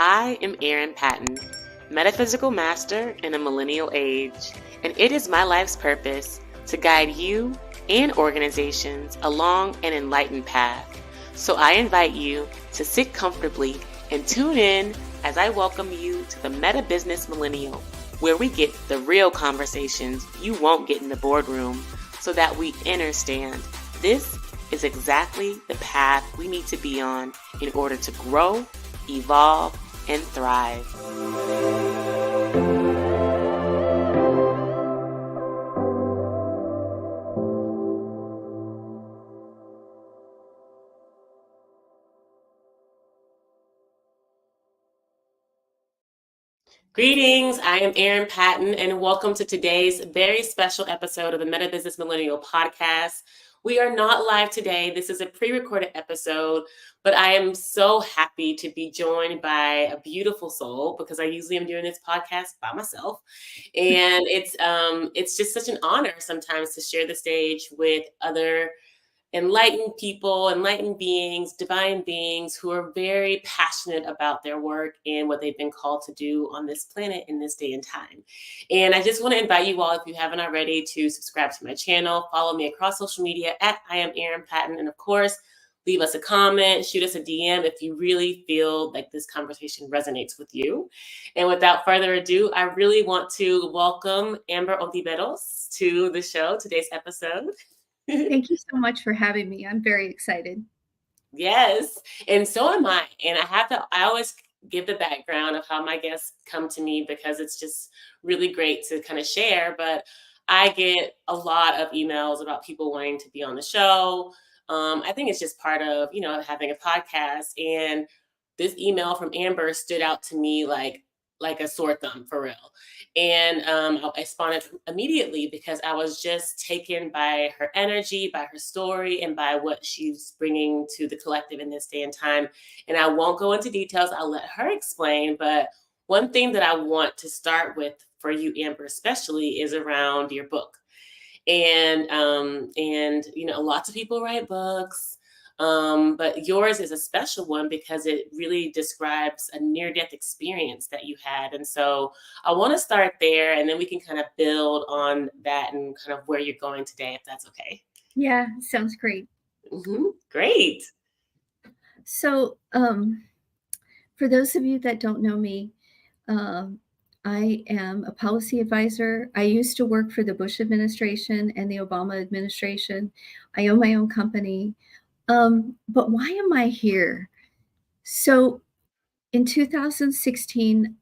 I am Erin Patten, metaphysical master in a millennial age, and it is my life's purpose to guide you and organizations along an enlightened path. So I invite you to sit comfortably and tune in as I welcome you to the Meta Business Millennial, where we get the real conversations you won't get in the boardroom so that we understand this is exactly the path we need to be on in order to grow, evolve, and thrive. Greetings, I am Erin Patten, and welcome to today's very special episode of the Meta Business Millennial podcast. We are not live today. This is a pre-recorded episode, but I am so happy to be joined by a beautiful soul because I usually am doing this podcast by myself. And it's just such an honor sometimes to share the stage with other enlightened people, enlightened beings, divine beings who are very passionate about their work and what they've been called to do on this planet in this day and time. And I just want to invite you all, if you haven't already, to subscribe to my channel, follow me across social media at I am Erin Patten, and of course, leave us a comment, shoot us a DM if you really feel like this conversation resonates with you. And without further ado, I really want to welcome Amber Ontiveros to the show, today's episode. Thank you so much for having me. I'm very excited. Yes, and so am I. And I always give the background of how my guests come to me because it's just really great to kind of share. But I get a lot of emails about people wanting to be on the show. I think it's just part of, having a podcast. And this email from Amber stood out to me like a sore thumb for real. And I responded immediately because I was just taken by her energy, by her story, and by what she's bringing to the collective in this day and time. And I won't go into details. I'll let her explain. But one thing that I want to start with for you, Amber, especially, is around your book. And lots of people write books. But yours is a special one because it really describes a near-death experience that you had. And so I want to start there, and then we can kind of build on that and kind of where you're going today, if that's okay. Yeah, sounds great. Great. So, for those of you that don't know me, I am a policy advisor. I used to work for the Bush administration and the Obama administration. I own my own company. But why am I here? So, in 2016,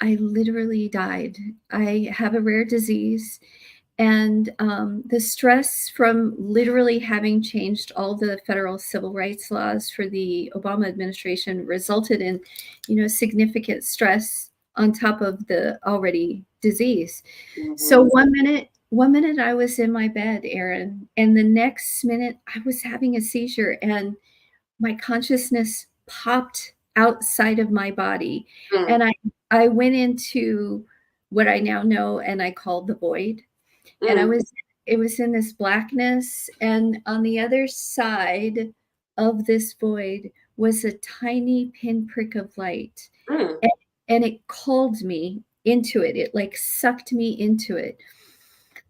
I literally died. I have a rare disease. And the stress from literally having changed all the federal civil rights laws for the Obama administration resulted in, significant stress on top of the already disease. Mm-hmm. So one minute I was in my bed, Erin, and the next minute I was having a seizure, and my consciousness popped outside of my body, and I went into what I now know and I called the void. And it was in this blackness, and on the other side of this void was a tiny pinprick of light. And it called me into it. It like sucked me into it.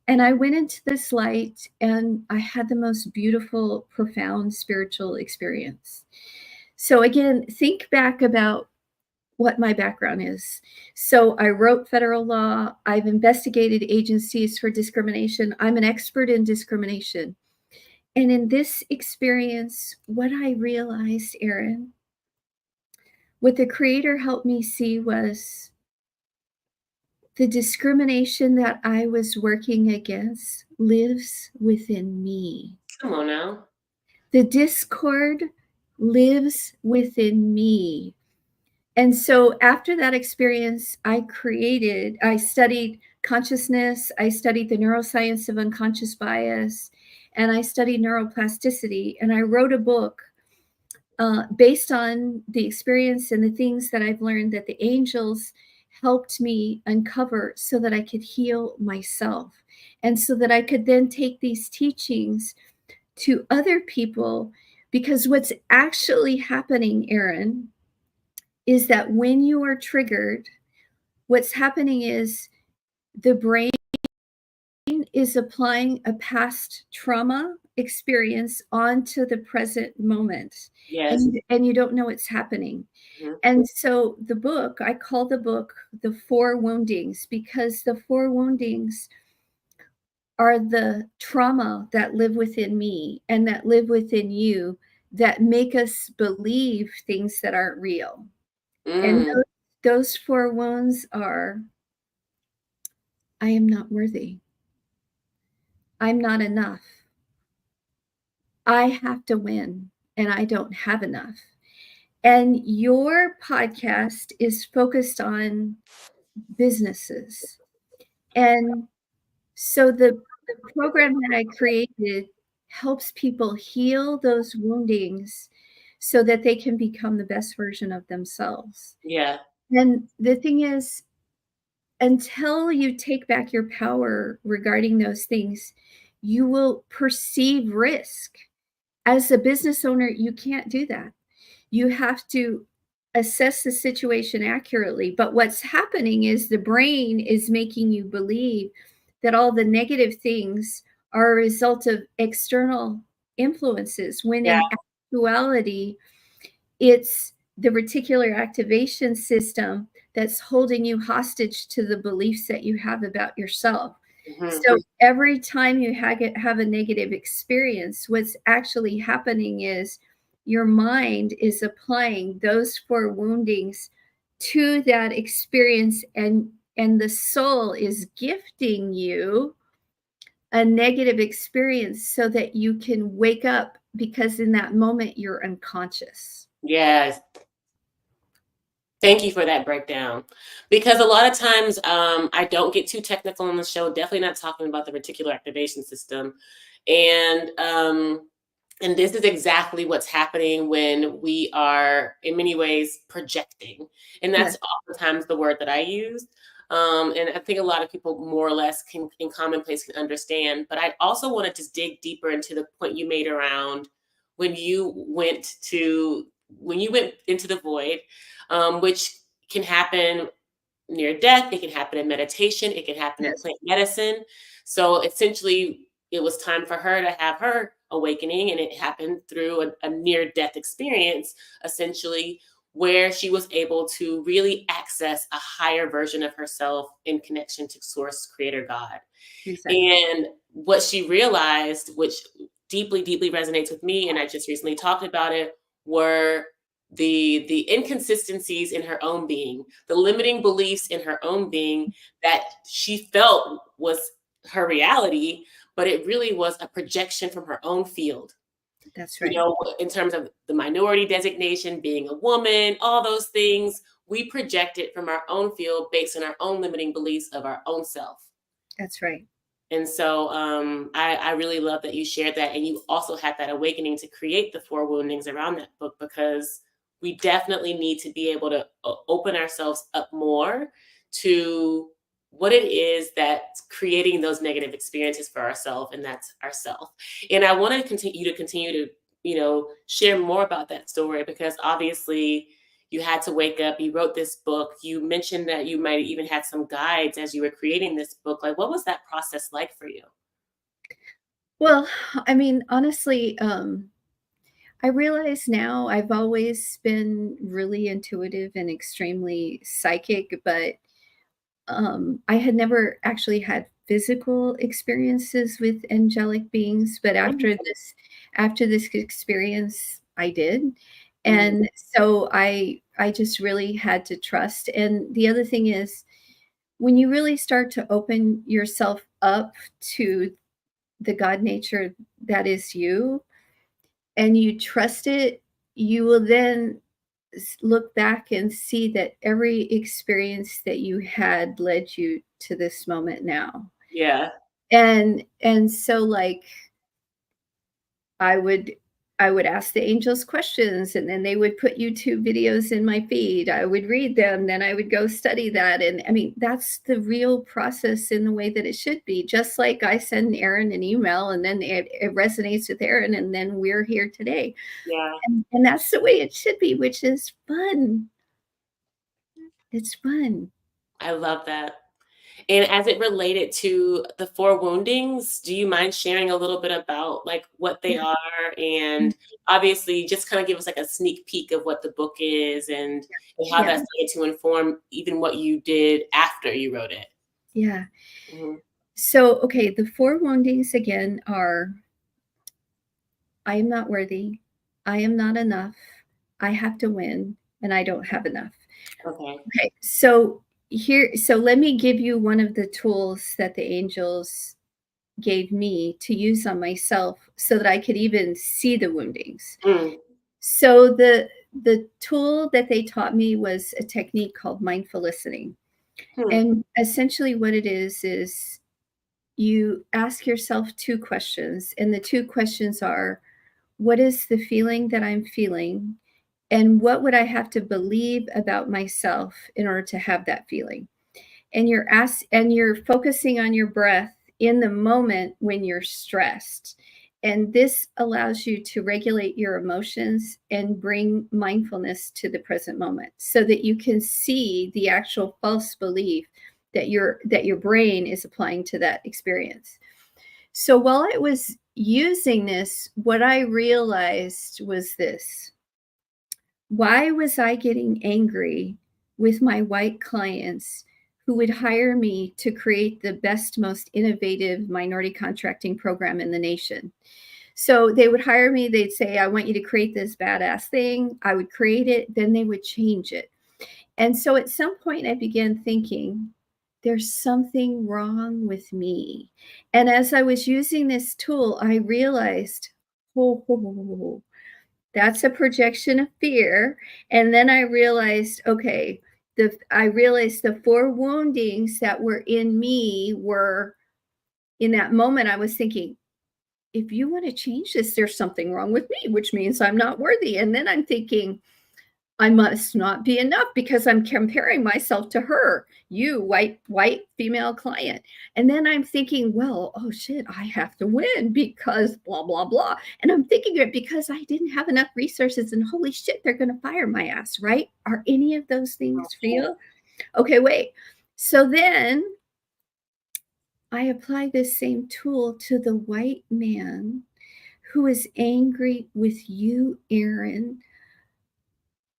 And I went into this light, and I had the most beautiful, profound spiritual experience. So again, think back about what my background is. So I wrote federal law. I've investigated agencies for discrimination. I'm an expert in discrimination. And in this experience, what I realized, Erin, what the Creator helped me see was the discrimination that I was working against lives within me. Come on now. The discord lives within me. And so after that experience, I studied consciousness, I studied the neuroscience of unconscious bias, and I studied neuroplasticity. And I wrote a book based on the experience and the things that I've learned that the angels helped me uncover so that I could heal myself. And so that I could then take these teachings to other people, because what's actually happening, Erin, is that when you are triggered, what's happening is the brain is applying a past trauma experience onto the present moment, Yes. and you don't know it's happening. Mhm. And so the book, I call the book The Four Woundings, because the four woundings are the trauma that live within me and that live within you that make us believe things that aren't real. And Mm. those four wounds are: I am not worthy. I'm not enough. I have to win and I don't have enough. And your podcast is focused on businesses. And so the program that I created helps people heal those woundings so that they can become the best version of themselves. Yeah. And the thing is, until you take back your power regarding those things, you will perceive risk. As a business owner, you can't do that. You have to assess the situation accurately. But what's happening is the brain is making you believe that all the negative things are a result of external influences, when Yeah. in actuality, it's the reticular activation system that's holding you hostage to the beliefs that you have about yourself. Mhm. So every time you have a negative experience, what's actually happening is your mind is applying those four woundings to that experience, and the soul is gifting you a negative experience so that you can wake up, because in that moment you're unconscious. Yes. Thank you for that breakdown. Because a lot of times, I don't get too technical on the show, definitely not talking about the reticular activation system. And and this is exactly what's happening when we are, in many ways, projecting. And Yes, that's oftentimes the word that I use. And I think a lot of people more or less can, in commonplace, can understand. But I also want to just dig deeper into the point you made around when you went to when you went into the void, which can happen near death. It can happen in meditation. It can happen in yes, plant medicine. So essentially, it was time for her to have her awakening, and it happened through a near death experience, essentially, where she was able to really access a higher version of herself in connection to Source Creator God. exactly. And what she realized, which deeply, deeply resonates with me, and I just recently talked about it, were the inconsistencies in her own being, the limiting beliefs in her own being that she felt was her reality, but it really was a projection from her own field. That's You right. know, in terms of the minority designation, being a woman, all those things, we project it from our own field based on our own limiting beliefs of our own self. That's right. And so I really love that you shared that. And you also had that awakening to create the four woundings around that book, because we definitely need to be able to open ourselves up more to what it is that's creating those negative experiences for ourselves, and that's ourself. And I want to continue to, share more about that story, because obviously you had to wake up, you wrote this book, you mentioned that you might even had some guides as you were creating this book. Like, what was that process like for you? Well, I mean, honestly, I realize now I've always been really intuitive and extremely psychic, but I had never actually had physical experiences with angelic beings, but after this experience, I did. Mhm. And so I just really had to trust. And the other thing is, when you really start to open yourself up to the God nature that is you, and you trust it, you will then look back and see that every experience that you had led you to this moment now. Yeah, And so, like, I would I would ask the angels questions, and then they would put YouTube videos in my feed. I would read them, then I would go study that. And I mean, that's the real process in the way that it should be. Just like I send Erin an email, and then it resonates with Erin, and then we're here today. yeah, And that's the way it should be, which is fun. It's fun. I love that. And as it related to the 4 woundings, do you mind sharing a little bit about, like, what they Yeah. are? And obviously, just kinda give us, like, a sneak peek of what the book is and how Yeah. that started to inform even what you did after you wrote it. Yeah. Mhm. So, okay, the 4 woundings again are I am not worthy. I am not enough. I have to win, and I don't have enough. Okay. Okay, so let me give you one of the tools that the angels gave me to use on myself so that I could even see the woundings. Mm. So the tool that they taught me was a technique called mindful listening. Hmm. And essentially what it is you ask yourself 2 questions, and the 2 questions are, what is the feeling that I'm feeling? And what would I have to believe about myself in order to have that feeling? And you're focusing on your breath in the moment when you're stressed. And this allows you to regulate your emotions and bring mindfulness to the present moment so that you can see the actual false belief that your brain is applying to that experience. So while I was using this, what I realized was this: why was I getting angry with my white clients who would hire me to create the best, most innovative minority contracting program in the nation? So they would hire me, they'd say, I want you to create this badass thing. I would create it, then they would change it. And so at some point, I began thinking, there's something wrong with me. And as I was using this tool, I realized, oh, that's a projection of fear. And then I realized, okay, I realized the 4 woundings that were in me were in that moment. I was thinking, if you want to change this, there's something wrong with me, which means I'm not worthy. And then I'm thinking, I must not be enough because I'm comparing myself to her, you white female client. And then I'm thinking, well, oh shit, I have to win because blah blah blah. And I'm thinking it because I didn't have enough resources and holy shit, they're going to fire my ass, right? Are any of those things real? Okay, wait. So then I apply this same tool to the white man who is angry with you, Erin,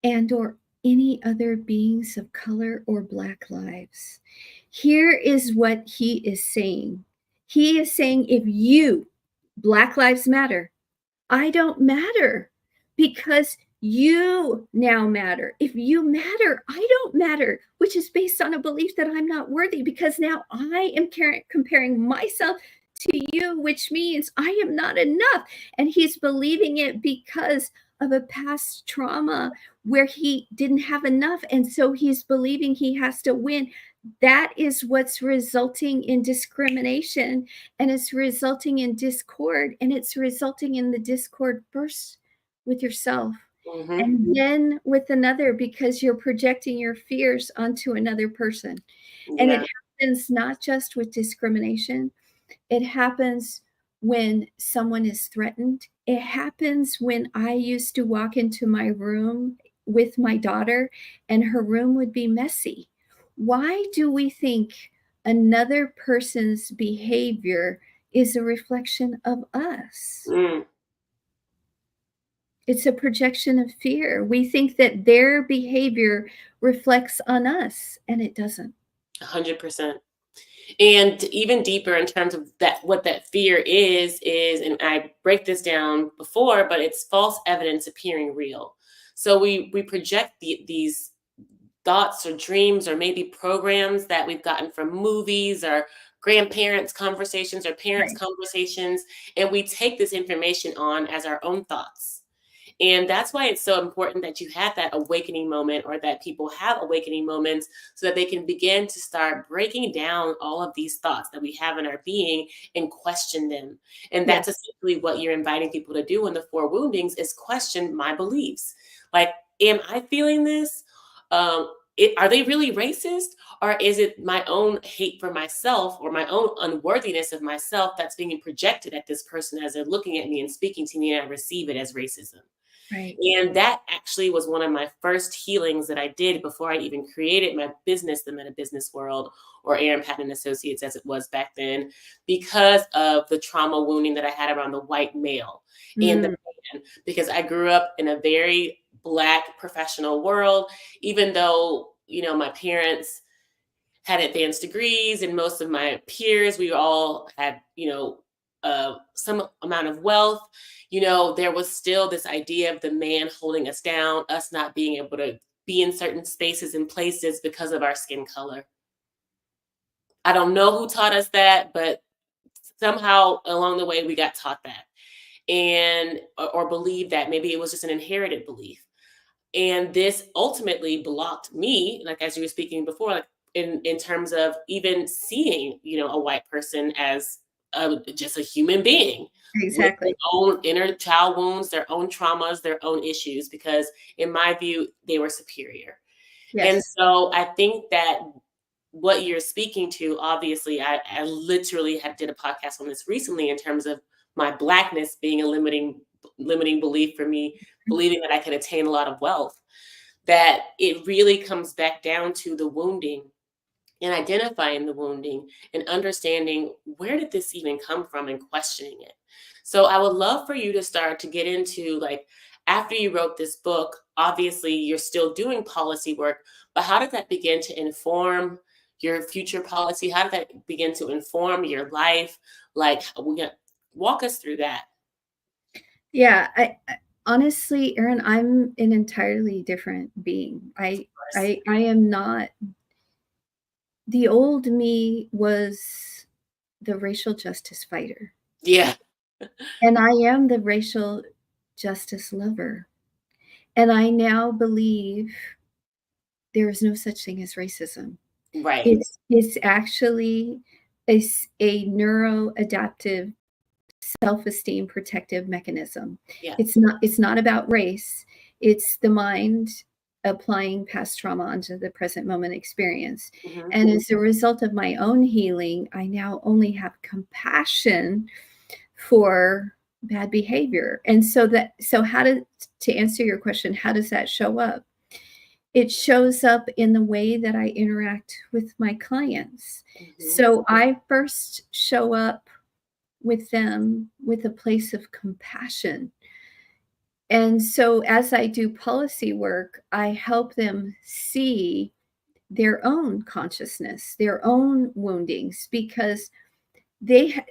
and or any other beings of color or black lives. Here is what he is saying. He is saying, if you, Black Lives Matter, I don't matter because you now matter. If you matter, I don't matter, which is based on a belief that I'm not worthy because now I am comparing myself to you, which means I am not enough. And he's believing it because of a past trauma where he didn't have enough. And so he's believing he has to win. That is what's resulting in discrimination, and it's resulting in discord, and it's resulting in the discord first with yourself Mhm. and then with another because you're projecting your fears onto another person. And it Yeah. happens not just with discrimination, it happens when someone is threatened. It happens when I used to walk into my room with my daughter and her room would be messy. Why do we think another person's behavior is a reflection of us? Mm. It's a projection of fear. We think that their behavior reflects on us, and it doesn't. 100%. And even deeper in terms of that, what that fear is, and I break this down before, but it's false evidence appearing real. So we project these thoughts or dreams or maybe programs that we've gotten from movies or grandparents conversations or parents Right. conversations, and we take this information on as our own thoughts. And that's why it's so important that you have that awakening moment, or that people have awakening moments, so that they can begin to start breaking down all of these thoughts that we have in our being and question them. And that's Yes. essentially what you're inviting people to do in the 4 woundings, is question my beliefs. Like, am I feeling this? Are they really racist? Or is it my own hate for myself or my own unworthiness of myself that's being projected at this person as they're looking at me and speaking to me, and I receive it as racism? Right. And that actually was one of my first healings that I did before I even created my business, the Meta Business World, or Erin Patten Associates as it was back then, because of the trauma wounding that I had around the white male and the Mm, man. Because I grew up in a very Black professional world, even though, my parents had advanced degrees and most of my peers, we all had, some amount of wealth. There was still this idea of the man holding us down, us not being able to be in certain spaces and places because of our skin color. I don't know who taught us that, but somehow along the way we got taught that, and or believed that. Maybe it was just an inherited belief. And this ultimately blocked me, like as you were speaking before, like in terms of even seeing, a white person as just a human being with their exactly. own inner child wounds, their own traumas, their own issues, because in my view they were superior. And Yes. so I think that what you're speaking to, obviously, I literally did a podcast on this recently, in terms of my Blackness being a limiting belief for me, believing that I could attain a lot of wealth. That it really comes back down to the wounding, and identifying the wounding, and understanding, where did this even come from, and questioning it. So I would love for you to start to get into, like, after you wrote this book, obviously you're still doing policy work, but how did that begin to inform your future policy? How did that begin to inform your life? Like, walk us through that. Yeah, I honestly, Erin, I'm an entirely different being. I First. I am not the old me was the racial justice fighter, Yeah. and I am the racial justice lover. And I now believe there is no such thing as racism. Right. It's actually a neuroadaptive self-esteem protective mechanism. Yeah. It's not about race. It's the mind applying past trauma onto the present moment experience. Hmm. And as a result of my own healing, I now only have compassion for bad behavior. And so how to answer your question, how does that show up? It shows up in the way that I interact with my clients. Hmm. So I first show up with them with a place of compassion. And so as I do policy work, I help them see their own consciousness, their own woundings, because they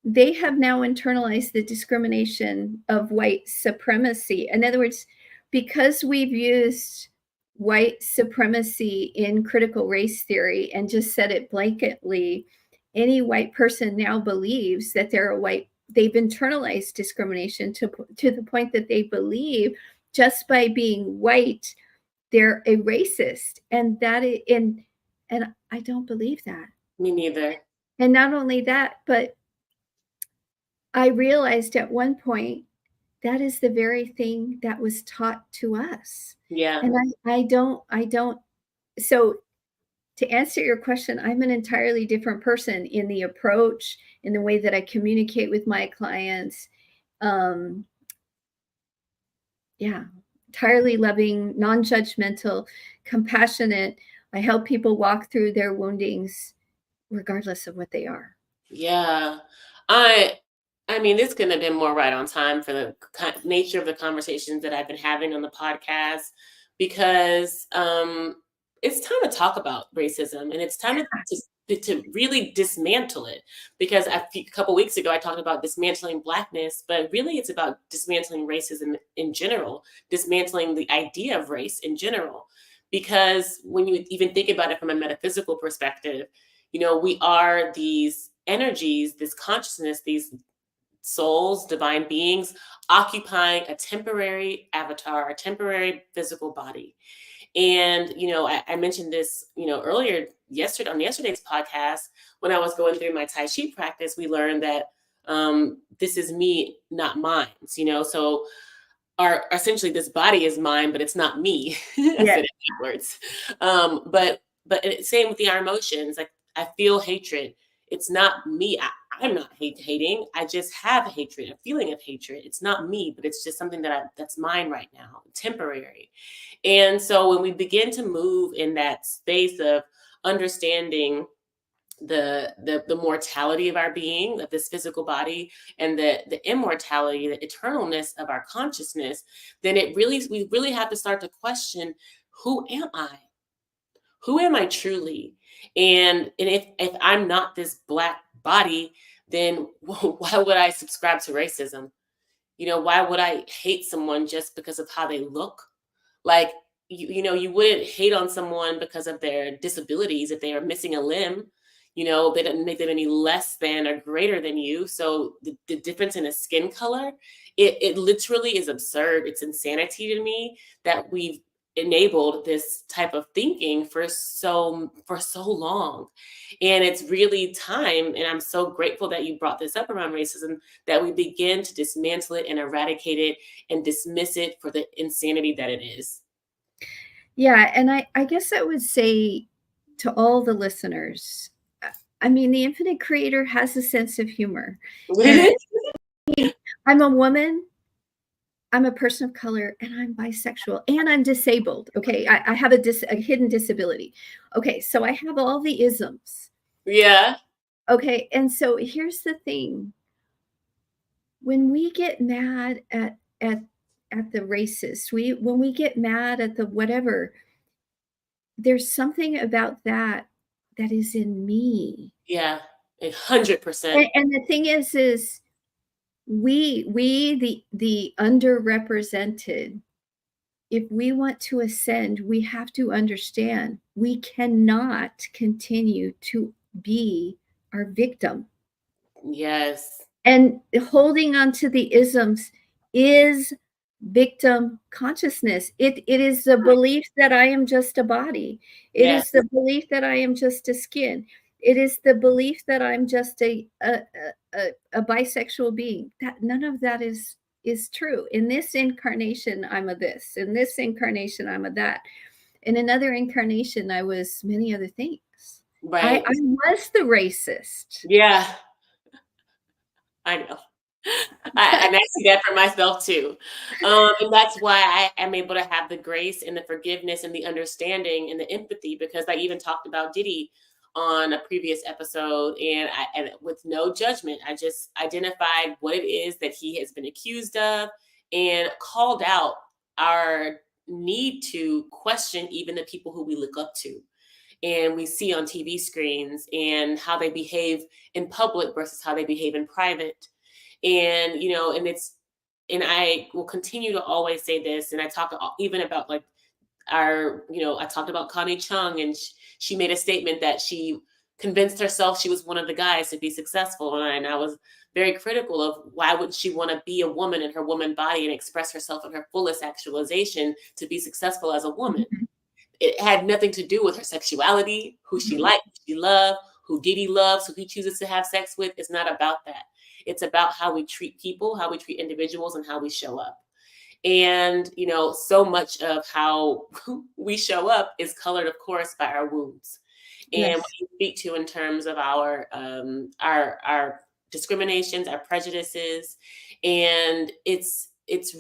they have now internalized the discrimination of white supremacy. In other words, because we've used white supremacy in critical race theory and just said it blanketly, any white person now believes that they're a white. They've internalized discrimination to the point that they believe just by being white, they're a racist, and and I don't believe that. Me neither. And not only that, but I realized at one point that is the very thing that was taught to us. Yeah. And I don't so to answer your question, I'm an entirely different person in the approach, in the way that I communicate with my clients. Um, yeah, entirely loving, non-judgmental, compassionate. I help people walk through their woundings regardless of what they are. Yeah. I I mean, this couldn't have been more right on time for the nature of the conversations that I've been having on the podcast, because it's time to talk about racism, and it's time to really dismantle it. Because a couple weeks ago I talked about dismantling Blackness, but really it's about dismantling racism in general, dismantling the idea of race in general. Because when you even think about it from a metaphysical perspective, we are these energies, this consciousness, these souls, divine beings, occupying a temporary avatar, a temporary physical body. And, I mentioned this, earlier yesterday on yesterday's podcast. When I was going through my Tai Chi practice, we learned that this is me, not mine. So essentially this body is mine, but it's not me. I Yeah. said it backwards. But same with our emotions. Like, I feel hatred. It's not me. I'm not hating. I just have hatred, a feeling of hatred. It's not me, but it's just something that's mine right now, temporary. And so when we begin to move in that space of understanding the mortality of our being, of this physical body, and the immortality, the eternalness of our consciousness, then we really have to start to question, who am I? Who am I truly? And if I'm not this black body, then why would I subscribe to racism? Why would I hate someone just because of how they look? Like, you wouldn't hate on someone because of their disabilities. If they are missing a limb, they don't make them any less than or greater than you. So the difference in a skin color, it literally is absurd. It's insanity to me that we've enabled this type of thinking for so long. And it's really time, and I'm so grateful that you brought this up around racism, that we begin to dismantle it and eradicate it and dismiss it for the insanity that it is. Yeah, and I guess I would say to all the listeners, I mean, the infinite creator has a sense of humor. And I'm a woman, I'm a person of color, and I'm bisexual, and I'm disabled. Okay, I have a hidden disability. Okay, so I have all the isms. Yeah. Okay, and so here's the thing: when we get mad at the racist, when we get mad at the whatever, there's something about that is in me. Yeah. 100%. And the thing is we the underrepresented, if we want to ascend, we have to understand we cannot continue to be our victim. Yes. And holding on to the isms is victim consciousness. It is the Right. belief that I am just a body. It Yes. is the belief that I am just a skin. It is the belief that I'm just a bisexual being. That none of that is true. In this incarnation, I'm a this. In this incarnation, I'm a that. In another incarnation, I was many other things. I Right. was the racist. Yeah. I know. And I see that for myself too. And that's why I am able to have the grace and the forgiveness and the understanding and the empathy, because I even talked about Diddy on a previous episode, and with no judgment, I just identified what it is that he has been accused of and called out our need to question even the people who we look up to and we see on TV screens, and how they behave in public versus how they behave in private. And and I will continue to always say this, and I talk even about like I talked about Connie Chung, and she made a statement that she convinced herself she was one of the guys to be successful, and I was very critical of why would she want to be a woman in her woman body and express herself in her fullest actualization to be successful as a woman. Mhm, It had nothing to do with her sexuality, who she mhm. liked, who she loved, who Diddy loves, who he chooses to have sex with. It's not about that. It's about how we treat people, how we treat individuals, and how we show up. And, so much of how we show up is colored, of course, by our wounds. And what Yes, you speak to in terms of our discriminations, our prejudices, and it's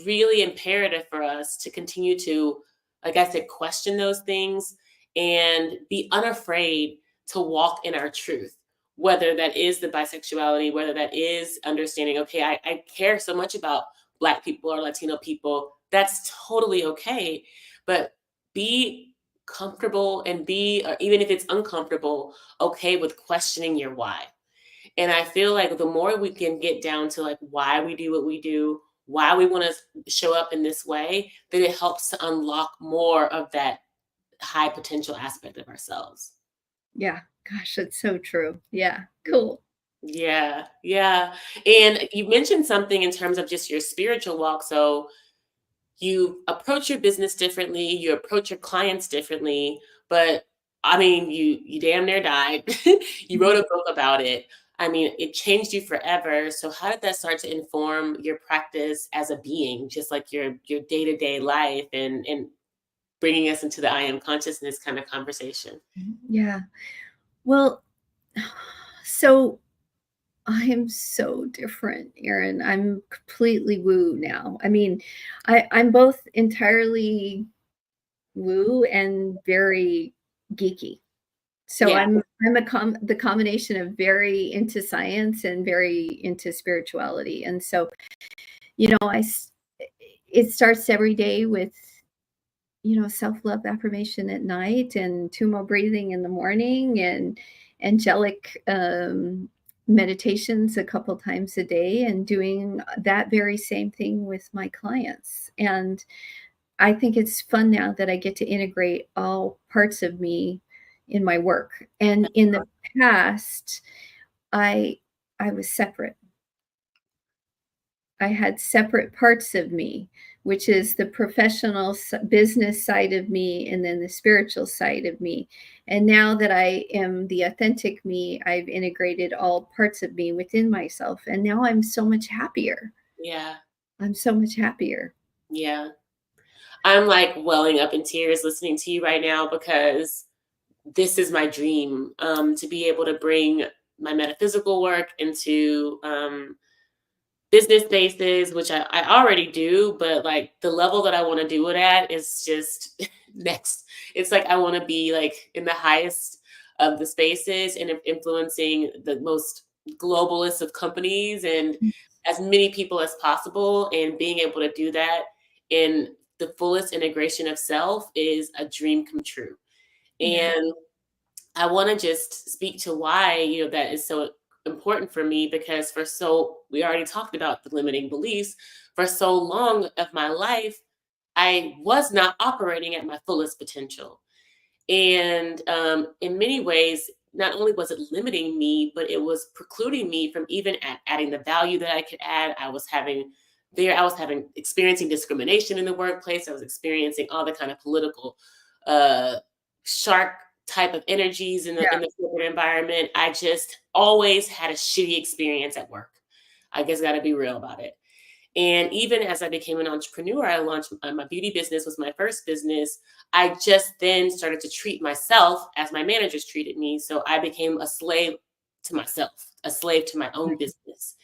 really imperative for us to continue to, like I said, question those things and be unafraid to walk in our truth. Whether that is the bisexuality, whether that is understanding, okay, I care so much about Black people or Latino people, that's totally okay. But be comfortable and be, or even if it's uncomfortable, okay with questioning your why. And I feel like the more we can get down to like why we do what we do, why we want to show up in this way, then it helps to unlock more of that high potential aspect of ourselves. yeah. Gosh, that's so true. Yeah, cool. Yeah, yeah. And you mentioned something in terms of just your spiritual walk. So you approach your business differently, you approach your clients differently, but I mean, you damn near died. You wrote Mhm. a book about it. I mean, it changed you forever. So how did that start to inform your practice as a being, just like your day-to-day life, and bringing us into the I am consciousness kind of conversation? Yeah. Well, so I am so different, Erin. I'm completely woo now. I mean, I'm both entirely woo and very geeky. So Yeah, I'm the combination of very into science and very into spirituality. And so, you know, it starts every day with, you know, self-love affirmation at night and tumo breathing in the morning and angelic meditations a couple times a day and doing that very same thing with my clients. And I think it's fun now that I get to integrate all parts of me in my work. And in the past, I I was separate. I had separate parts of me, which is the professional business side of me and then the spiritual side of me. And now that I am the authentic me, I've integrated all parts of me within myself. And now I'm so much happier. yeah, I'm so much happier. yeah. I'm like welling up in tears listening to you right now because this is my dream, to be able to bring my metaphysical work into business spaces, which I already do, but like the level that I want to do it at is just next. It's like I want to be like in the highest of the spaces and influencing the most globalist of companies and as many people as possible. And being able to do that in the fullest integration of self is a dream come true. Yeah. And I want to just speak to why, that is so important for me because we already talked about the limiting beliefs. For so long of my life, I was not operating at my fullest potential. And in many ways, not only was it limiting me, but it was precluding me from even adding the value that I could add. I was having experiencing discrimination in the workplace. I was experiencing all the kind of political uh, shark type of energies in Yeah. the corporate environment. I just always had a shitty experience at work. I guess got to be real about it. And even as I became an entrepreneur, I launched my beauty business was my first business. I just then started to treat myself as my managers treated me. So I became a slave to myself, a slave to my own business.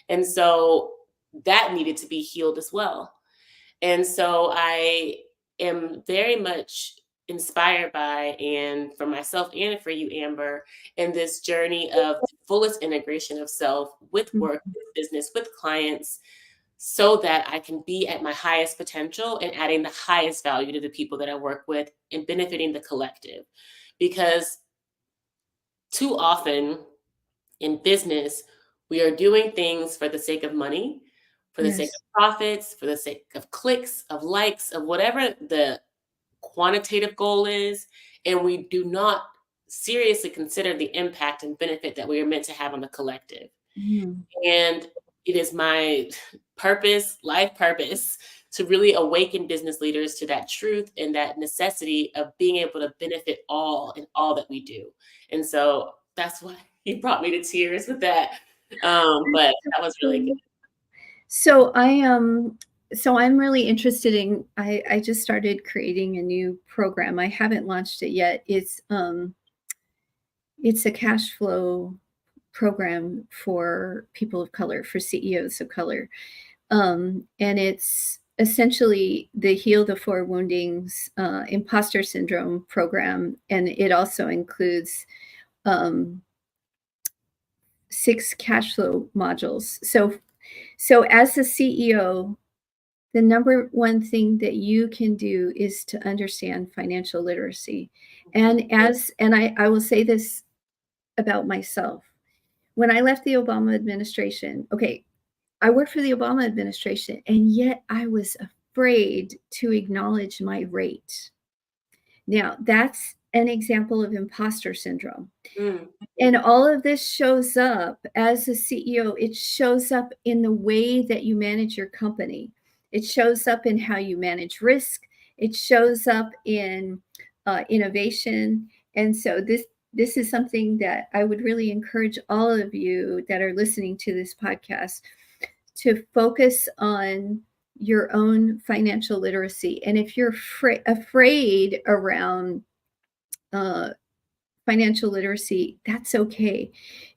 And so that needed to be healed as well. And so I am very much inspired by and for myself and for you, Amber, in this journey of the fullest integration of self with Mhm. work, with business, with clients, so that I can be at my highest potential and adding the highest value to the people that I work with and benefiting the collective. Because too often in business, we are doing things for the sake of money, for the sake Yes. of profits, for the sake of clicks, of likes, of whatever the quantitative goal is. And we do not seriously consider the impact and benefit that we are meant to have on the collective. Mhm. And it is my life purpose, to really awaken business leaders to that truth and that necessity of being able to benefit all in all that we do. And so that's why you brought me to tears with that. But that was really good. So I'm really interested in I just started creating a new program. I haven't launched it yet. It's a cash flow program for people of color, for CEOs of color. And it's essentially the Heal the Four Woundings imposter syndrome program. And it also includes um, 6 cash flow modules. So as a CEO, the number one thing that you can do is to understand financial literacy. Mhm. And I will say this about myself. When I left the Obama administration, okay, I worked for the Obama administration, and yet I was afraid to acknowledge my rate. Now, that's an example of imposter syndrome. Mm, And all of this shows up as a CEO, it shows up in the way that you manage your company. It shows up in how you manage risk. It shows up in innovation. And so this is something that I would really encourage all of you that are listening to this podcast to focus on your own financial literacy. And if you're afraid around uh, financial literacy, that's okay.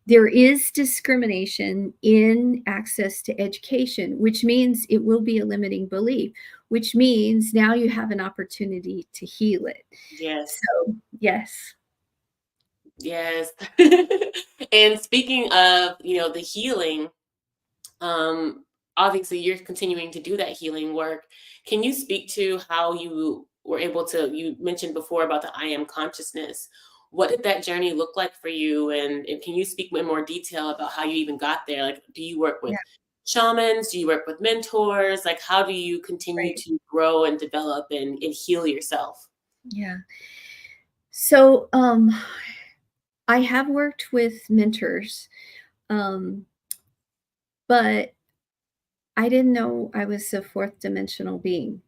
There is discrimination in access to education, which means it will be a limiting belief, which means now you have an opportunity to heal it. Yes. So, yes. Yes. And speaking of, the healing, um, obviously you're continuing to do that healing work. Can you speak to how you were able to, you mentioned before about the I am consciousness. What did that journey look like for you? And can you speak in more detail about how you even got there? Like, do you work Yeah, with shamans? Do you work with mentors? Like, how do you continue right. to grow and develop and heal yourself? Yeah. So, I have worked with mentors, um, but I didn't know I was a fourth dimensional being.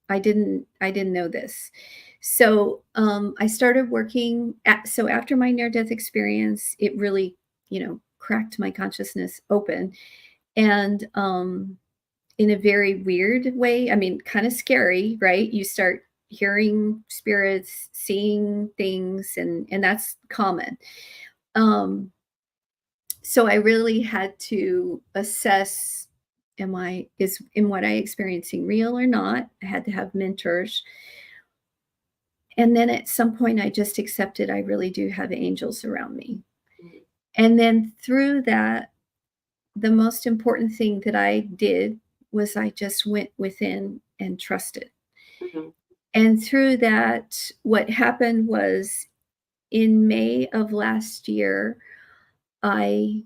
I didn't know this. So, I started working so after my near-death experience, it really, cracked my consciousness open, and, in a very weird way, I mean, kinda scary, right? You start hearing spirits, seeing things, and that's common. Um, so I really had to assess, am what I experiencing real or not? I had to have mentors. And then at some point I just accepted I really do have angels around me. Mhm, And then through that, the most important thing that I did was I just went within and trusted. mhm, And through that, what happened was in May of last year, I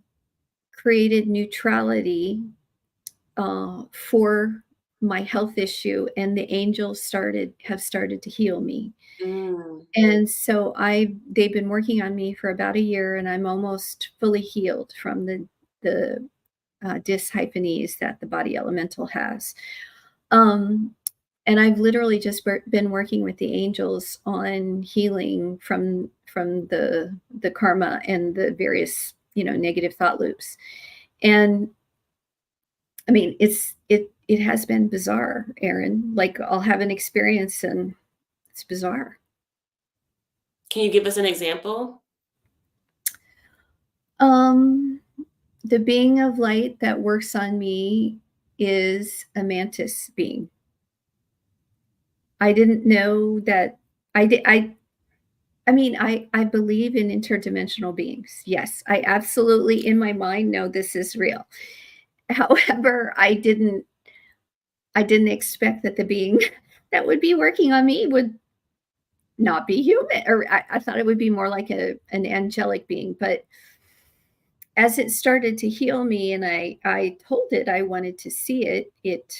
created neutrality for my health issue, and the angels have started to heal me. mm, And so they've been working on me for about a year, and I'm almost fully healed from the dyshyphones that the body elemental has. Um, and I've literally just been working with the angels on healing from the karma and the various negative thought loops. And I mean, it has been bizarre, Erin. Like, I'll have an experience and it's bizarre. can you give us an example? Um, the being of light that works on me is a mantis being. I didn't know that I did I mean, I believe in interdimensional beings. Yes, I absolutely in my mind know this is real. However, I didn't expect that the being that would be working on me would not be human, or I thought it would be more like an angelic being. But as it started to heal me and I told it I wanted to see it, it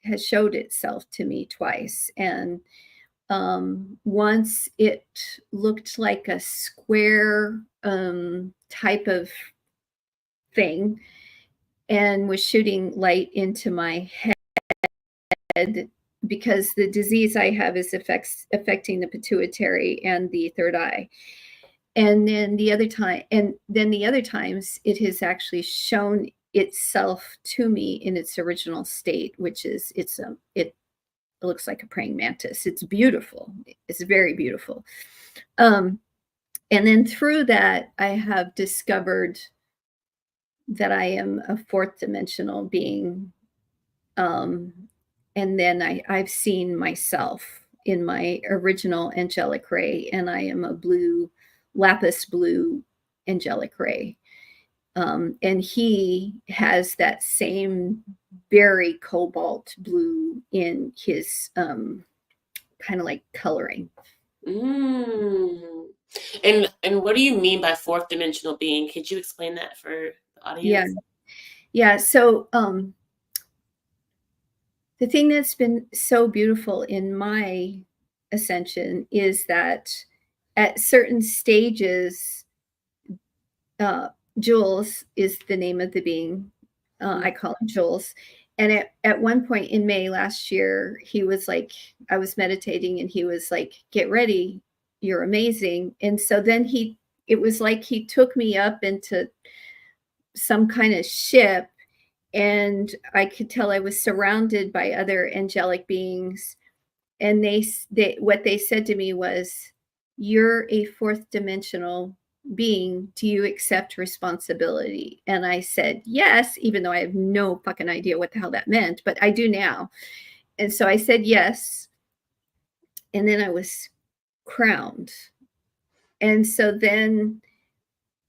has showed itself to me twice. And once it looked like a square type of thing and was shooting light into my head because the disease I have is affecting the pituitary and the third eye. And then the other times it has actually shown itself to me in its original state, which is it looks like a praying mantis. It's beautiful. It's very beautiful. Um, and then through that, I have discovered that I am a fourth dimensional being. Um, and then I've seen myself in my original angelic ray, and I am a lapis blue angelic ray. And he has that same berry cobalt blue in his kind of like coloring. Mm. And what do you mean by fourth dimensional being? Could you explain that for the Yeah. audience? Yeah. So the thing that's been so beautiful in my ascension is that at certain stages, uh, Jules is the name of the being. Mm, I call him Jules. And at one point in May last year, he was like, I was meditating and he was like, get ready, you're amazing. And so then it was like he took me up into some kind of ship, and I could tell I was surrounded by other angelic beings. And they what they said to me was, you're a fourth dimensional being. Do you accept responsibility? And I said, yes, even though I have no fucking idea what the hell that meant, but I do now. And so I said, yes. And then I was crowned. And so then,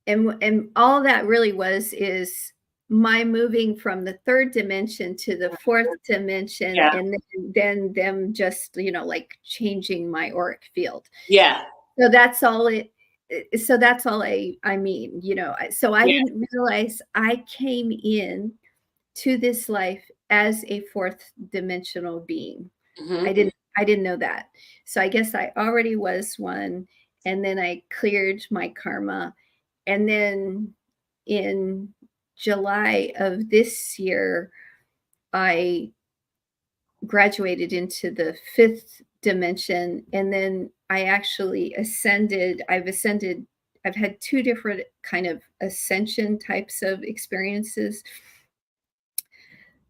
and all that really was is my moving from the third dimension to the fourth dimension, Yeah. and then them just, like changing my auric field. Yeah. So that's all I mean, so I Yeah. didn't realize I came in to this life as a fourth dimensional being. Mm-hmm. I didn't know that. So I guess I already was one, and then I cleared my karma. And then in July of this year, I graduated into the fifth dimension, and then I actually ascended. I've had two different kind of ascension types of experiences.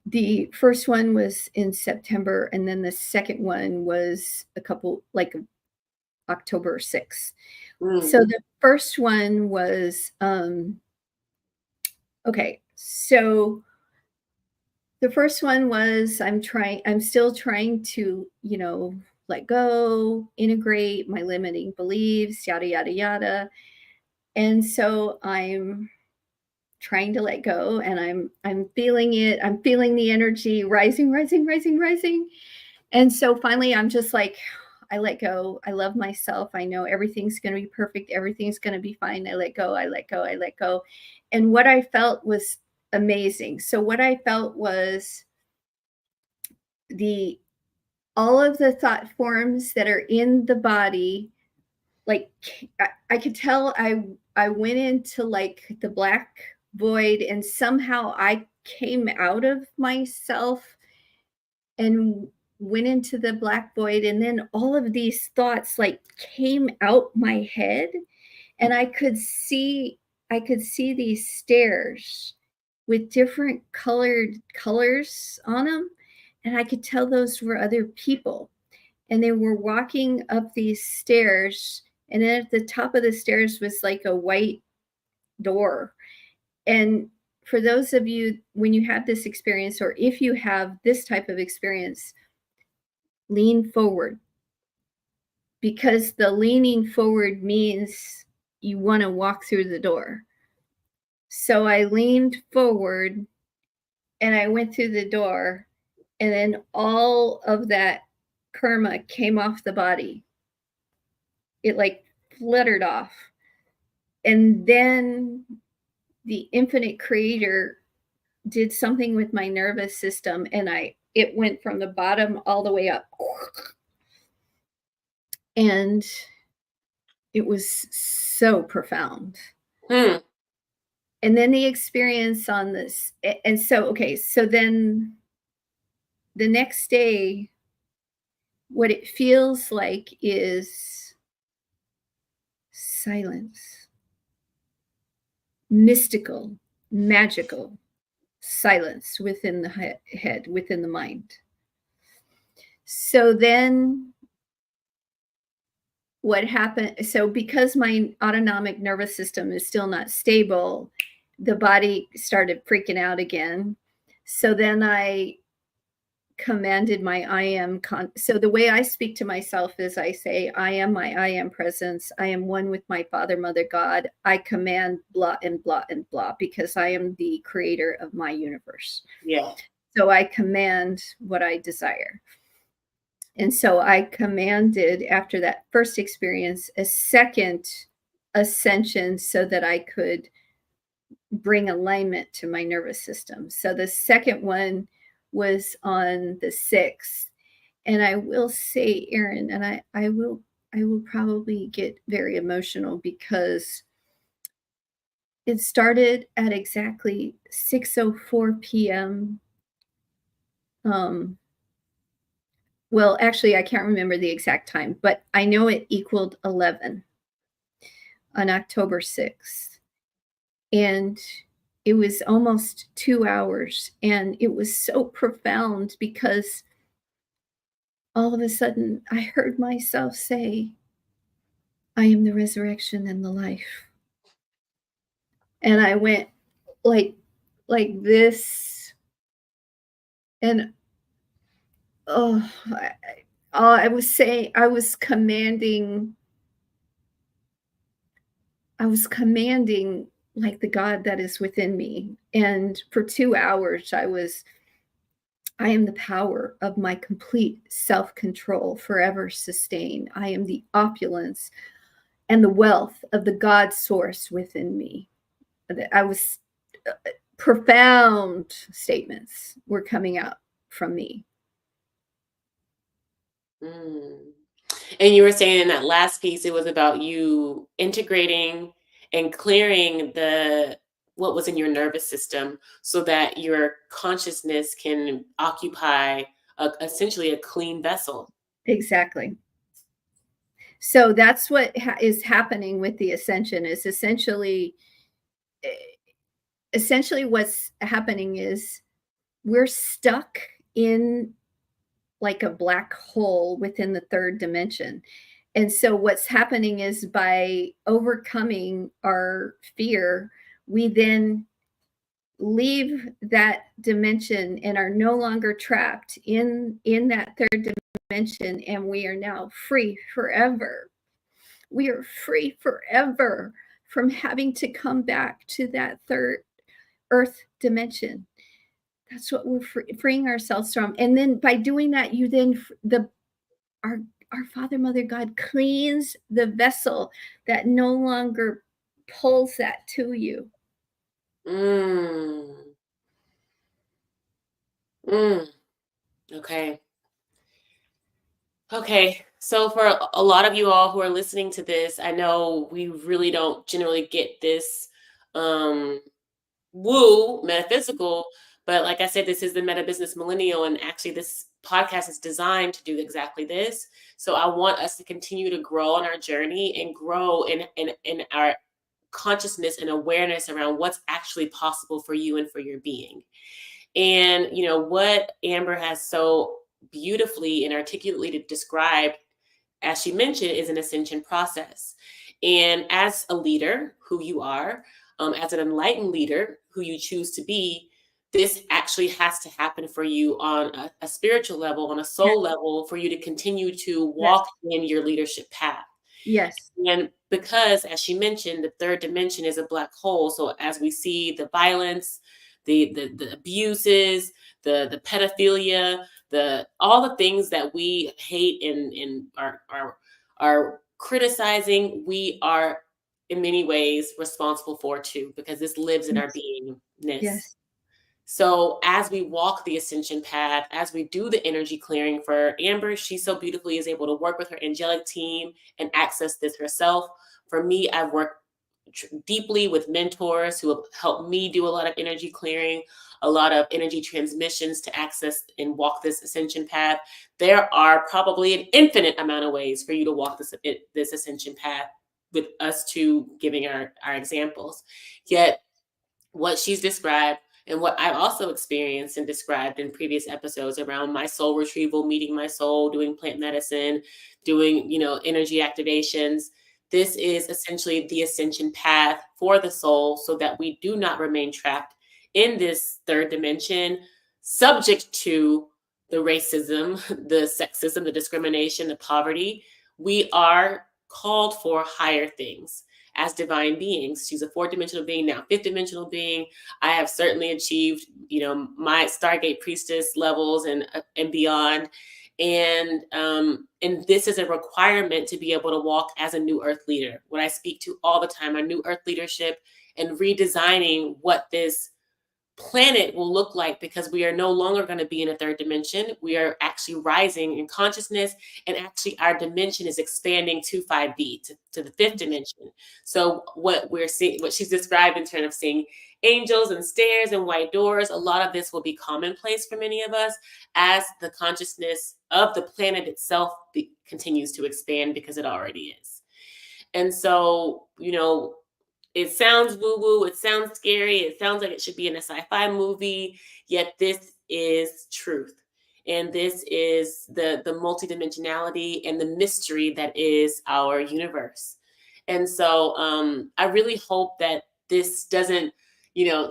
The first one was in September, and then the second one was October 6th. Mm. So the first one was okay. So the first one was I'm still trying to, let go, integrate my limiting beliefs, yada, yada, yada. And so I'm trying to let go, and I'm feeling it. I'm feeling the energy rising, rising, rising, rising. And so finally I'm just like, I let go. I love myself. I know everything's going to be perfect. Everything's going to be fine. I let go. I let go. I let go. And what I felt was amazing. So what I felt was the all of the thought forms that are in the body, like I could tell I went into like the black void, and somehow I came out of myself and went into the black void, and then all of these thoughts like came out my head, and I could see these stairs with different colored colors on them, and I could tell those were other people, and they were walking up these stairs, and then at the top of the stairs was like a white door. And for those of you, when you have this experience, or if you have this type of experience, lean forward, because the leaning forward means you want to walk through the door. So I leaned forward and I went through the door, and then all of that karma came off the body. It like fluttered off. And then the infinite creator did something with my nervous system, and it went from the bottom all the way up. And it was so profound. Hmm. And then the experience on this, and so okay, so then the next day, what it feels like is silence, mystical, magical silence within the head, within the mind. So then what happened, so because my autonomic nervous system is still not stable, the body started freaking out again. So then I commanded my I am. So the way I speak to myself is I say, I am my I am presence. I am one with my Father, Mother, God. I command blah and blah and blah, because I am the creator of my universe. Yeah. So I command what I desire. And so I commanded, after that first experience, a second ascension so that I could bring alignment to my nervous system. So the second one was on the 6th. And I will say, Erin, and I will probably get very emotional, because it started at exactly 6:04 p.m. Well, actually, I can't remember the exact time, but I know it equaled 11 on October 6th. And it was almost 2 hours. And it was so profound, because all of a sudden I heard myself say, I am the resurrection and the life. And I went like like this, and oh, I was saying, I was commanding like the God that is within me. And for 2 hours, I am the power of my complete self control, forever sustained. I am the opulence and the wealth of the God source within me. I was profound statements were coming out from me. Mm. And you were saying in that last piece, it was about you integrating and clearing the what was in your nervous system so that your consciousness can occupy essentially a clean vessel. Exactly. So that's what is happening with the ascension. Is eh, essentially what's happening is we're stuck in like a black hole within the third dimension. And so what's happening is by overcoming our fear, we then leave that dimension and are no longer trapped in that third dimension, and we are now free forever. We are free forever from having to come back to that third earth dimension. That's what we're freeing ourselves from. And then by doing that, you then the our our Father, Mother, God cleans the vessel that no longer pulls that to you. Mm. Mm. Okay. Okay. So for a lot of you all who are listening to this, I know we really don't generally get this um woo metaphysical, but like I said, this is the meta business millennial, and actually this podcast is designed to do exactly this. So I want us to continue to grow on our journey and grow in our consciousness and awareness around what's actually possible for you and for your being. And you know what Amber has so beautifully and articulately described, as she mentioned, is an ascension process. And as a leader, who you are, as an enlightened leader, who you choose to be, this actually has to happen for you on a spiritual level, on a Yes, soul level, for you to continue to yes, walk in your leadership path. yes, And because, as she mentioned, the third dimension is a black hole. So as we see the violence, the abuses, the pedophilia, the all the things that we hate and are criticizing, we are in many ways responsible for too, because this lives in our yes, beingness. yes, So as we walk the ascension path, as we do the energy clearing for Amber, she so beautifully is able to work with her angelic team and access this herself. For me, I've worked deeply with mentors who have helped me do a lot of energy clearing, a lot of energy transmissions to access and walk this ascension path. There are probably an infinite amount of ways for you to walk this ascension path, with us two giving our examples. Yet what she's described and what I've also experienced and described in previous episodes around my soul retrieval, meeting my soul, doing plant medicine, doing, energy activations. This is essentially the ascension path for the soul so that we do not remain trapped in this third dimension, subject to the racism, the sexism, the discrimination, the poverty. We are called for higher things as divine beings. She's a fourth dimensional being, now fifth dimensional being. I have certainly achieved, my Stargate priestess levels and beyond. And this is a requirement to be able to walk as a new earth leader. What I speak to all the time, our new earth leadership and redesigning what this planet will look like, because we are no longer going to be in a third dimension. We are actually rising in consciousness, and actually our dimension is expanding to 5D, to the fifth dimension. So what we're seeing, what she's described in terms of seeing angels and stairs and white doors, a lot of this will be commonplace for many of us as the consciousness of the planet itself continues to expand, because it already is. And so, it sounds woo woo, it sounds scary, it sounds like it should be in a sci fi movie, yet this is truth. And this is the multidimensionality and the mystery that is our universe. And so I really hope that this doesn't,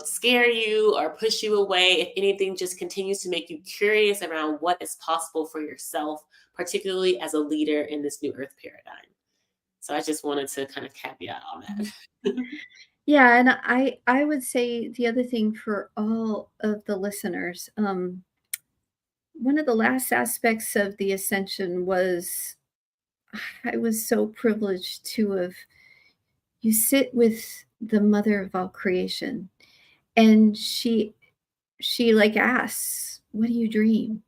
scare you or push you away. If anything, just continues to make you curious around what is possible for yourself, particularly as a leader in this new earth paradigm. So I just wanted to kind of caveat all that. Yeah, and I would say the other thing for all of the listeners, one of the last aspects of the ascension was I was so privileged to have you sit with the mother of all creation, and she like asks, "What do you dream?"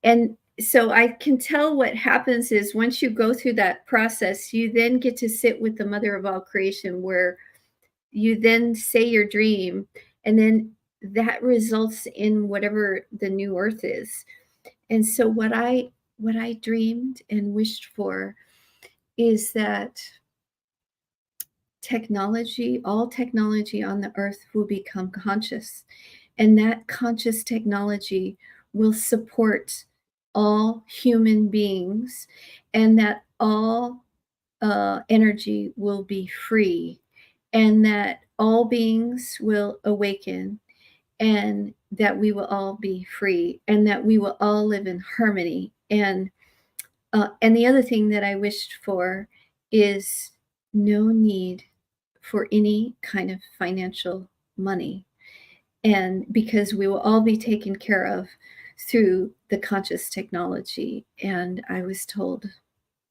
And so I can tell what happens is once you go through that process, you then get to sit with the mother of all creation where you then say your dream, and then that results in whatever the new earth is. And so what I dreamed and wished for is that all technology on the earth will become conscious, and that conscious technology will support all human beings, and that all energy will be free, and that all beings will awaken, and that we will all be free, and that we will all live in harmony. And the other thing that I wished for is no need for any kind of financial money. And because we will all be taken care of through the conscious technology. And I was told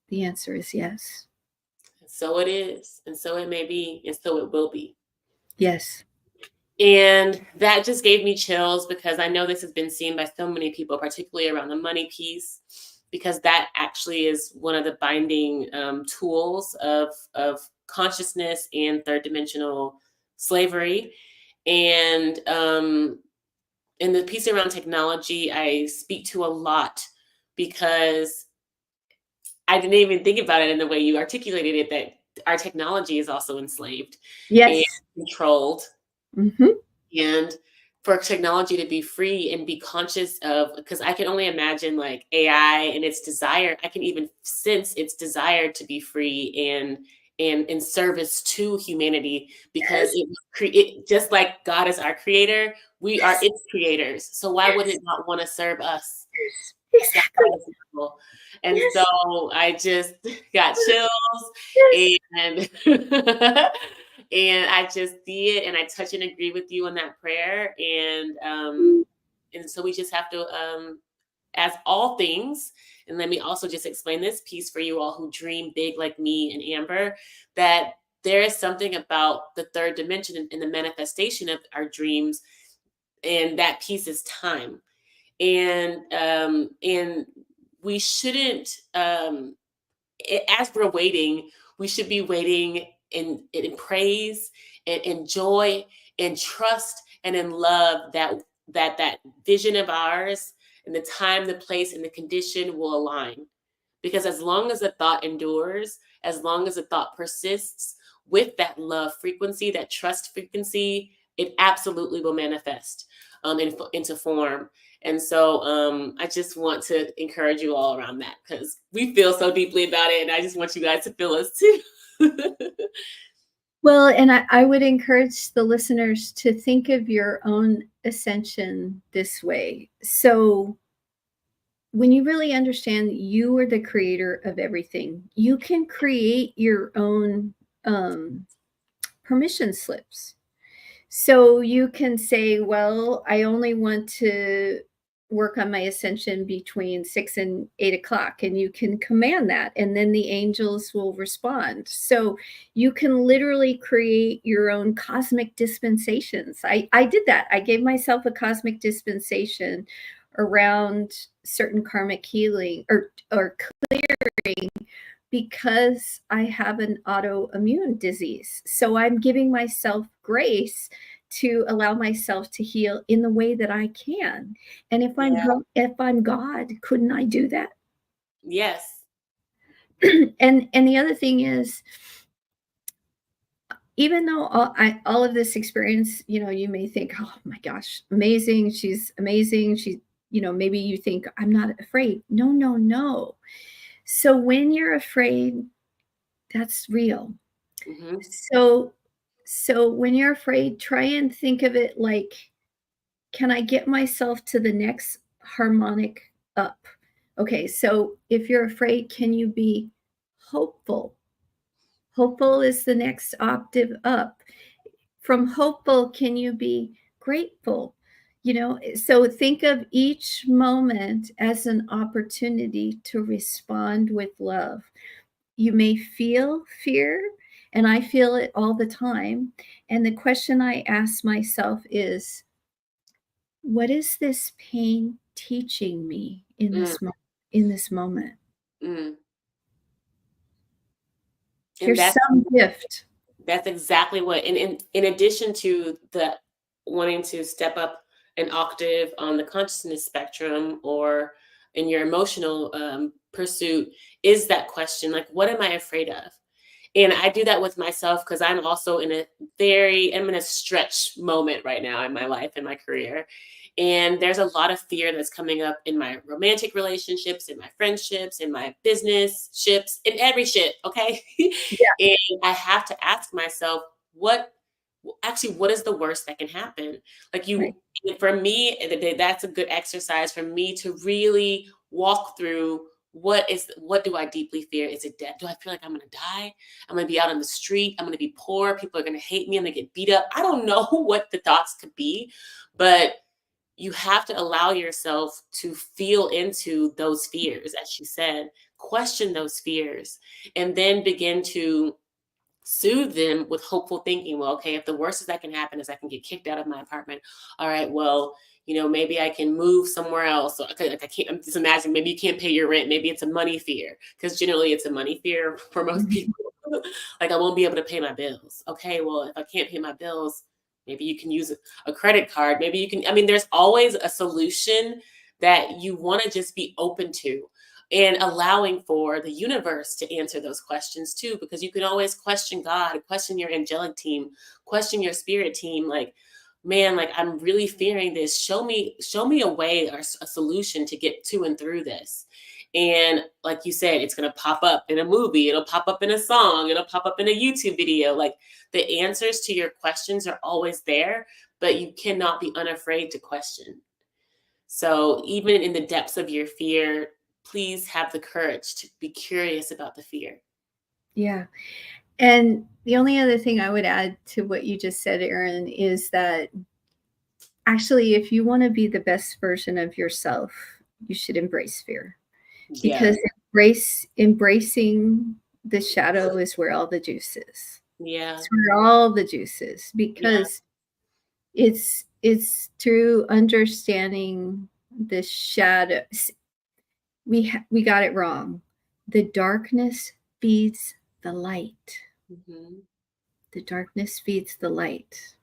the answer is yes. So it is, and so it may be, and so it will be. Yes. And that just gave me chills because I know this has been seen by so many people, particularly around the money piece, because that actually is one of the binding tools of consciousness and third dimensional slavery. And in the piece around technology, I speak to a lot because I didn't even think about it in the way you articulated it, that our technology is also enslaved and Yes. controlled. Hmm. And for technology to be free and be conscious of, because I can only imagine like AI and its desire, I can even sense its desire to be free and in service to humanity, because Yes. it just like God is our creator, we are Yes. its creators. So why would Yes. it not want to serve us? Yes. At that Exactly. highest level. And so Yes. I just got chills, Yes. and and I just see it and I touch and agree with you on that prayer. And so we just have to as all things, and let me also just explain this piece for you all who dream big like me and Amber, that there is something about the third dimension and the manifestation of our dreams, and that piece is time. And we shouldn't as we're waiting, we should be waiting in praise and in joy and trust and in love that vision of ours and the time, the place, and the condition will align. Because as long as the thought endures, as long as the thought persists with that love frequency, that trust frequency, it absolutely will manifest into form. And so I just want to encourage you all around that because we feel so deeply about it. And I just want you guys to feel us too. Well, and I would encourage the listeners to think of your own ascension this way. So, when you really understand that you are the creator of everything, you can create your own permission slips. So you can say, well, I only want to work on my ascension between 6 and 8 o'clock, and you can command that, and then the angels will respond. So you can literally create your own cosmic dispensations. I did that. I gave myself a cosmic dispensation around certain karmic healing or clearing because I have an autoimmune disease. So I'm giving myself grace to allow myself to heal in the way that I can. And Yeah. if I'm God, couldn't I do that? Yes. And the other thing is, even though all of this experience, you may think, oh my gosh, amazing, she's amazing, maybe you think I'm not afraid. No, no, no. So when you're afraid, that's real. Mhm. So so when you're afraid, try and think of it like, can I get myself to the next harmonic up? Okay, so if you're afraid, can you be hopeful? Hopeful is the next octave up. From hopeful, can you be grateful? You know, so think of each moment as an opportunity to respond with love. You may feel fear, and I feel it all the time. And the question I ask myself is, what is this pain teaching me in Mm, in this moment? mm. And There's some gift. that's exactly what, and in addition to the wanting to step up an octave on the consciousness spectrum or in your emotional pursuit, is that question, like, what am I afraid of? And I do that with myself because I'm also I'm in a stretch moment right now in my life, in my career. And there's a lot of fear that's coming up in my romantic relationships, in my friendships, in my business ships, in every ship. Okay. Yeah, And I have to ask myself, what is the worst that can happen? Like, right. for me, that's a good exercise for me to really walk through what do I deeply fear? Is it death? Do I feel like I'm gonna die? I'm gonna be out on the street. I'm gonna be poor. People are gonna hate me. I'm gonna get beat up. I don't know what the thoughts could be, but you have to allow yourself to feel into those fears, as you said, question those fears, and then begin to soothe them with hopeful thinking. Well, okay, if the worst that can happen is I can get kicked out of my apartment, all right, well, maybe I can move somewhere else. So, okay, like, I can't, I'm just imagine maybe you can't pay your rent. Maybe it's a money fear, because generally it's a money fear for most Mhm. people. Like, I won't be able to pay my bills. Okay, well, if I can't pay my bills, maybe you can use a credit card. Maybe you can, I mean, there's always a solution that you want to just be open to, and allowing for the universe to answer those questions too, because you can always question God, question your angelic team, question your spirit team, like, man, like, I'm really fearing this, show me a way or a solution to get to and through this. And like you said, it's going to pop up in a movie, it'll pop up in a song, it'll pop up in a YouTube video. Like, the answers to your questions are always there, but you cannot be unafraid to question. So, even in the depths of your fear, please have the courage to be curious about the fear. Yeah. And the only other thing I would add to what you just said, Erin, is that actually, if you want to be the best version of yourself, you should embrace fear, Yeah. because embracing the shadow is where all the juice is. Yeah. It's where all the juice is, Yeah. because it's through understanding the shadow. We got it wrong. The darkness feeds the light. Mhm. The darkness feeds the light.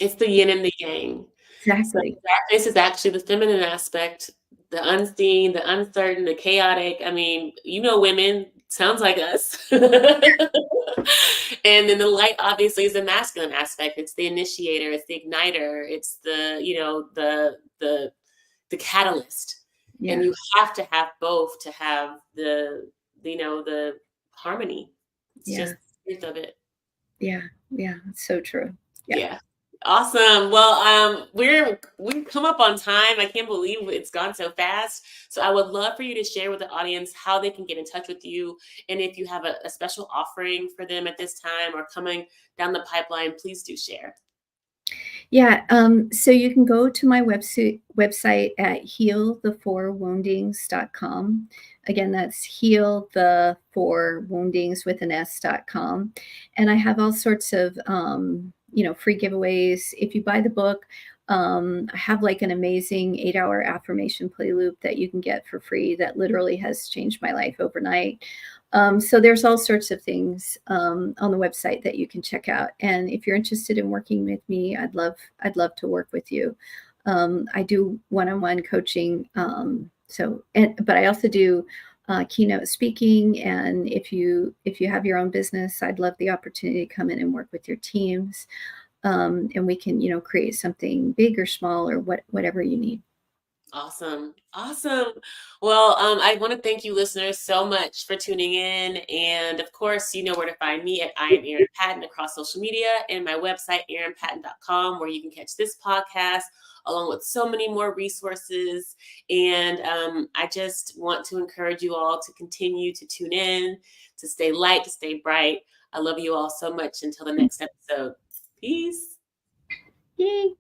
It's the yin and the yang. So, Exactly. darkness is actually the feminine aspect, the unseen, the uncertain, the chaotic. I mean, women, sounds like us. And then the light obviously is the masculine aspect. It's the initiator, it's the igniter, it's the catalyst. And Yeah. you have to have both to have the harmony. It's Yeah. just the truth of it. Yeah. Yeah. It's so true. Yeah. Yeah. Awesome. Well, we've come up on time. I can't believe it's gone so fast. So I would love for you to share with the audience how they can get in touch with you, and if you have a special offering for them at this time or coming down the pipeline, please do share. Yeah, so you can go to my website at healthe4woundings.com. Again, that's heal the four woundings with an s.com. And I have all sorts of free giveaways. If you buy the book, I have like an amazing 8-hour affirmation play loop that you can get for free that literally has changed my life overnight. So there's all sorts of things on the website that you can check out. And if you're interested in working with me, I'd love to work with you. I do one-on-one coaching. But I also do keynote speaking. And if you have your own business, I'd love the opportunity to come in and work with your teams. And we can create something big or small or whatever you need. Awesome. Awesome. Well, I want to thank you listeners so much for tuning in. And of course, you know where to find me at I am Erin Patten across social media and my website, erinpatten.com, where you can catch this podcast along with so many more resources. And I just want to encourage you all to continue to tune in, to stay light, to stay bright. I love you all so much. Until the next episode. Peace. Yay.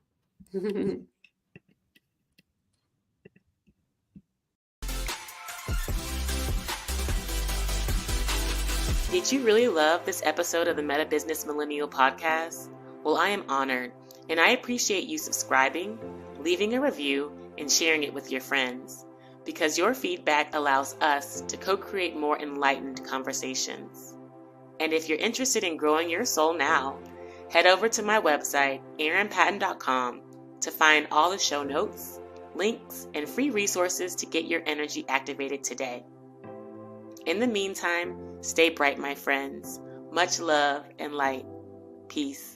Did you really love this episode of the Meta Business Millennial Podcast? Well, I am honored, and I appreciate you subscribing, leaving a review, and sharing it with your friends, because your feedback allows us to co-create more enlightened conversations. And if you're interested in growing your soul now, head over to my website, erinpatten.com, to find all the show notes, links, and free resources to get your energy activated today. In the meantime, stay bright, my friends. Much love and light. Peace.